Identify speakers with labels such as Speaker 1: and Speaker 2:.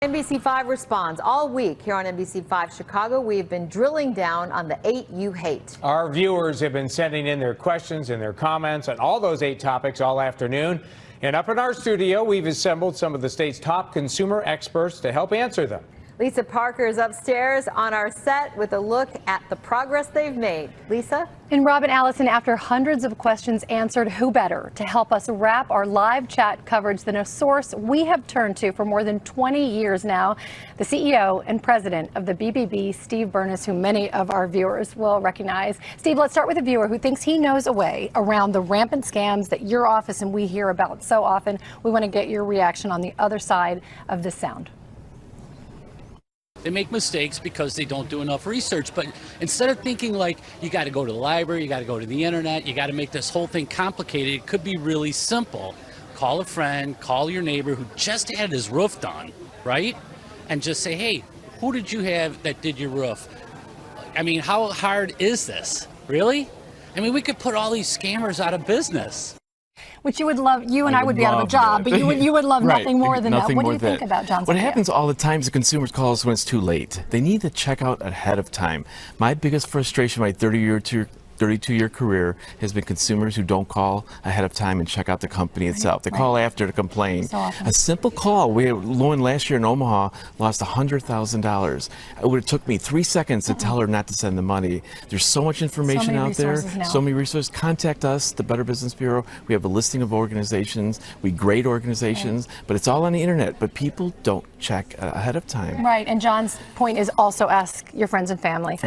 Speaker 1: NBC5 responds all week here on NBC5 Chicago. We've been drilling down on the 8 you hate.
Speaker 2: Our viewers have been sending in their questions and their comments on all those 8 topics all afternoon. And up in our studio, we've assembled some of the state's top consumer experts to help answer them. Lisa Parker is upstairs on our set with a look at the progress they've made. Lisa?
Speaker 3: And Rob and Allison, after hundreds of questions answered, who better to help us wrap our live chat coverage than a source we have turned to for more than 20 years now, the CEO and president of the BBB, Steve Burness, who many of our viewers will recognize. Steve, let's start with a viewer who thinks he knows a way around the rampant scams that your office and we hear about so often. We want to get your reaction on the other side of this sound.
Speaker 4: They make mistakes because they don't do enough research. But instead of thinking like you got to go to the library, you got to go to the internet, you got to make this whole thing complicated, it could be really simple. Call a friend, call your neighbor who just had his roof done, right? And just say, hey, who did you have that did your roof? I mean, how hard is this? Really? I mean, we could put all these scammers out of business.
Speaker 3: Which you would love, you and I would be out of a job, but you would love nothing more than that. What do you think about John's
Speaker 5: What
Speaker 3: idea?
Speaker 5: happens all the time is the consumers call us when it's too late. They need to check out ahead of time. My biggest frustration, my 32-year career, has been consumers who don't call ahead of time and check out the company itself. They call after to complain.
Speaker 3: So often.
Speaker 5: A simple call. We had Lauren last year in Omaha lost $100,000. It would have took me 3 seconds to tell her not to send the money. There's so much information out there. So many resources. Contact us, the Better Business Bureau. We have a listing of organizations. We grade organizations, but it's all on the internet. But people don't check ahead of time.
Speaker 3: Right, and John's point is also ask your friends and family.